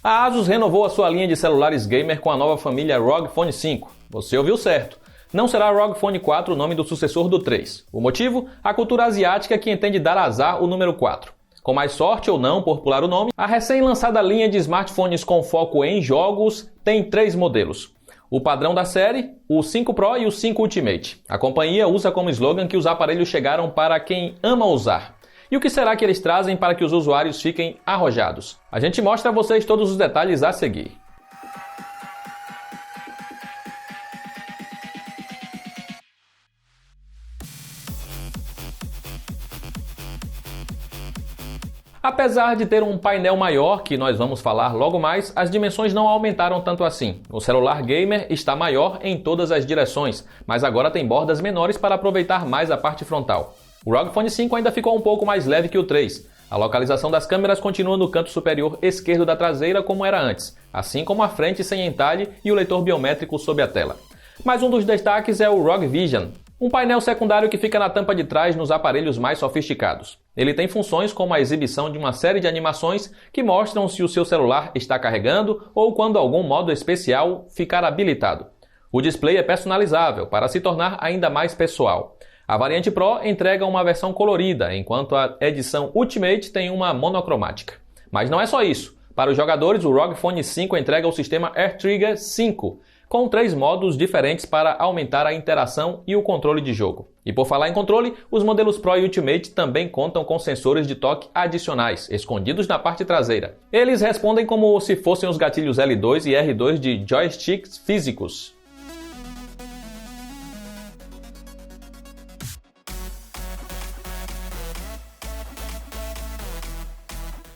A Asus renovou a sua linha de celulares gamer com a nova família ROG Phone 5. Você ouviu certo. Não será ROG Phone 4 o nome do sucessor do 3. O motivo? A cultura asiática que entende dar azar o número 4. Com mais sorte ou não por pular o nome, a recém-lançada linha de smartphones com foco em jogos tem 3 modelos. O padrão da série, o 5 Pro e o 5 Ultimate. A companhia usa como slogan que os aparelhos chegaram para quem ama usar. E o que será que eles trazem para que os usuários fiquem arrojados? A gente mostra a vocês todos os detalhes a seguir. Apesar de ter um painel maior, que nós vamos falar logo mais, as dimensões não aumentaram tanto assim. O celular gamer está maior em todas as direções, mas agora tem bordas menores para aproveitar mais a parte frontal. O ROG Phone 5 ainda ficou um pouco mais leve que o 3. A localização das câmeras continua no canto superior esquerdo da traseira como era antes, assim como a frente sem entalhe e o leitor biométrico sob a tela. Mas um dos destaques é o ROG Vision, um painel secundário que fica na tampa de trás nos aparelhos mais sofisticados. Ele tem funções como a exibição de uma série de animações que mostram se o seu celular está carregando ou quando algum modo especial ficar habilitado. O display é personalizável para se tornar ainda mais pessoal. A variante Pro entrega uma versão colorida, enquanto a edição Ultimate tem uma monocromática. Mas não é só isso. Para os jogadores, o ROG Phone 5 entrega o sistema AirTrigger 5, com 3 modos diferentes para aumentar a interação e o controle de jogo. E por falar em controle, os modelos Pro e Ultimate também contam com sensores de toque adicionais, escondidos na parte traseira. Eles respondem como se fossem os gatilhos L2 e R2 de joysticks físicos.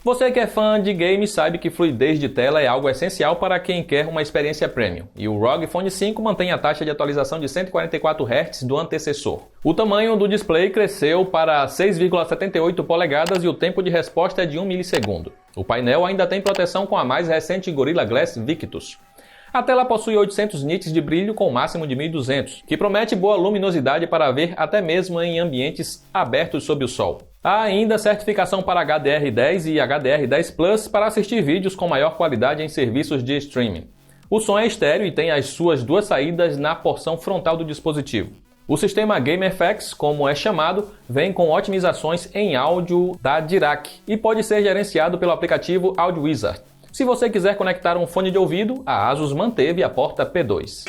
Você que é fã de games sabe que fluidez de tela é algo essencial para quem quer uma experiência premium, e o ROG Phone 5 mantém a taxa de atualização de 144 Hz do antecessor. O tamanho do display cresceu para 6,78 polegadas e o tempo de resposta é de 1 milissegundo. O painel ainda tem proteção com a mais recente Gorilla Glass Victus. A tela possui 800 nits de brilho com máximo de 1200, que promete boa luminosidade para ver até mesmo em ambientes abertos sob o sol. Há ainda certificação para HDR10 e HDR10 Plus para assistir vídeos com maior qualidade em serviços de streaming. O som é estéreo e tem as suas 2 saídas na porção frontal do dispositivo. O sistema GameFX, como é chamado, vem com otimizações em áudio da Dirac e pode ser gerenciado pelo aplicativo Audio Wizard. Se você quiser conectar um fone de ouvido, a Asus manteve a porta P2.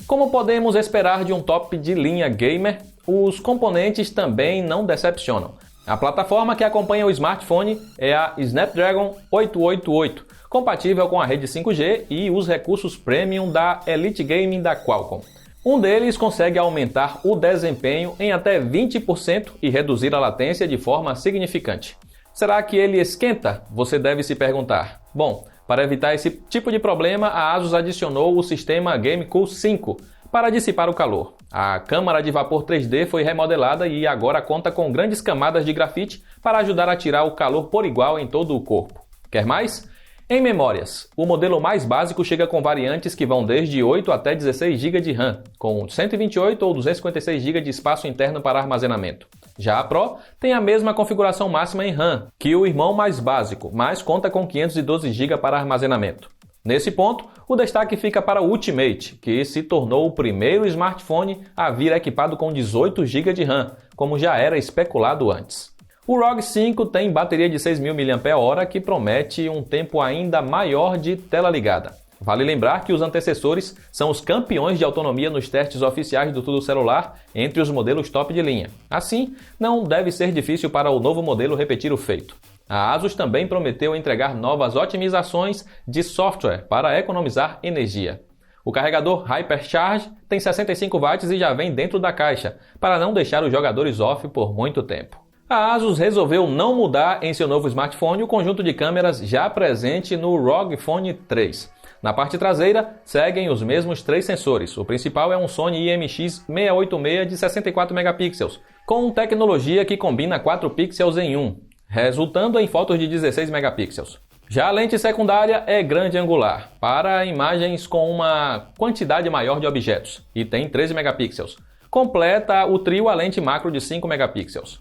Como podemos esperar de um top de linha gamer, os componentes também não decepcionam. A plataforma que acompanha o smartphone é a Snapdragon 888, compatível com a rede 5G e os recursos premium da Elite Gaming da Qualcomm. Um deles consegue aumentar o desempenho em até 20% e reduzir a latência de forma significante. Será que ele esquenta? Você deve se perguntar. Bom, para evitar esse tipo de problema, a Asus adicionou o sistema GameCool 5 para dissipar o calor. A câmara de vapor 3D foi remodelada e agora conta com grandes camadas de grafite para ajudar a tirar o calor por igual em todo o corpo. Quer mais? Em memórias, o modelo mais básico chega com variantes que vão desde 8 até 16 GB de RAM, com 128 ou 256 GB de espaço interno para armazenamento. Já a Pro tem a mesma configuração máxima em RAM que o irmão mais básico, mas conta com 512 GB para armazenamento. Nesse ponto, o destaque fica para o Ultimate, que se tornou o primeiro smartphone a vir equipado com 18 GB de RAM, como já era especulado antes. O ROG 5 tem bateria de 6.000 mAh que promete um tempo ainda maior de tela ligada. Vale lembrar que os antecessores são os campeões de autonomia nos testes oficiais do Tudo Celular entre os modelos top de linha. Assim, não deve ser difícil para o novo modelo repetir o feito. A Asus também prometeu entregar novas otimizações de software para economizar energia. O carregador Hypercharge tem 65 watts e já vem dentro da caixa, para não deixar os jogadores off por muito tempo. A Asus resolveu não mudar em seu novo smartphone o conjunto de câmeras já presente no ROG Phone 3. Na parte traseira, seguem os mesmos 3 sensores. O principal é um Sony IMX686 de 64 megapixels, com tecnologia que combina 4 pixels em 1, resultando em fotos de 16 megapixels. Já a lente secundária é grande angular, para imagens com uma quantidade maior de objetos, e tem 13 megapixels. Completa o trio a lente macro de 5 megapixels.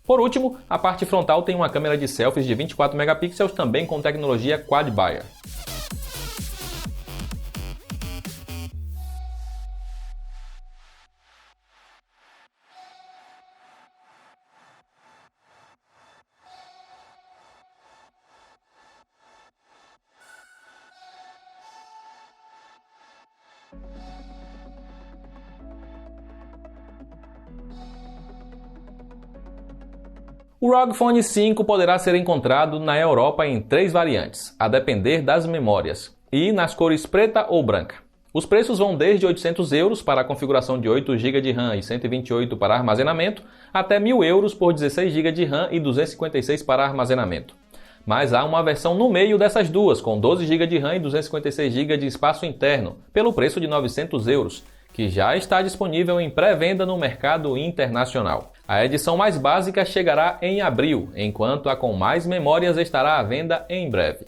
Por último, a parte frontal tem uma câmera de selfies de 24 megapixels, também com tecnologia Quad-Bayer. O ROG Phone 5 poderá ser encontrado na Europa em 3 variantes, a depender das memórias, e nas cores preta ou branca. Os preços vão desde €800 para a configuração de 8 GB de RAM e 128 para armazenamento, até €1.000 por 16 GB de RAM e 256 para armazenamento. Mas há uma versão no meio dessas duas, com 12 GB de RAM e 256 GB de espaço interno, pelo preço de €900, que já está disponível em pré-venda no mercado internacional. A edição mais básica chegará em abril, enquanto a com mais memórias estará à venda em breve.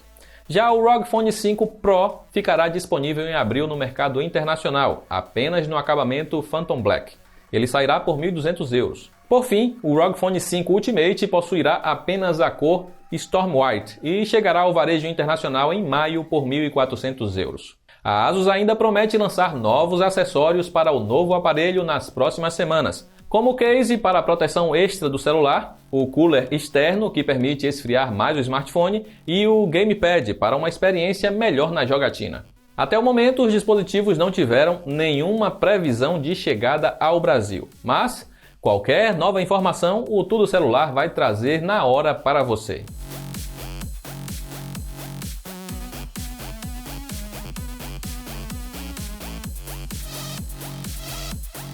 Já o ROG Phone 5 Pro ficará disponível em abril no mercado internacional, apenas no acabamento Phantom Black. Ele sairá por €1.200. Por fim, o ROG Phone 5 Ultimate possuirá apenas a cor Storm White e chegará ao varejo internacional em maio por €1.400. A ASUS ainda promete lançar novos acessórios para o novo aparelho nas próximas semanas, como o case para a proteção extra do celular, o cooler externo que permite esfriar mais o smartphone e o gamepad para uma experiência melhor na jogatina. Até o momento, os dispositivos não tiveram nenhuma previsão de chegada ao Brasil, mas qualquer nova informação o Tudo Celular vai trazer na hora para você.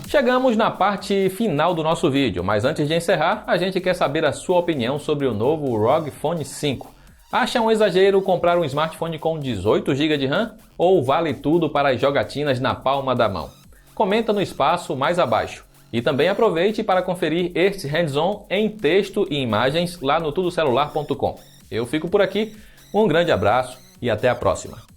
Chegamos na parte final do nosso vídeo, mas antes de encerrar, a gente quer saber a sua opinião sobre o novo ROG Phone 5. Acha um exagero comprar um smartphone com 18 GB de RAM? Ou vale tudo para as jogatinas na palma da mão? Comenta no espaço mais abaixo. E também aproveite para conferir este hands-on em texto e imagens lá no tudocelular.com. Eu fico por aqui, um grande abraço e até a próxima.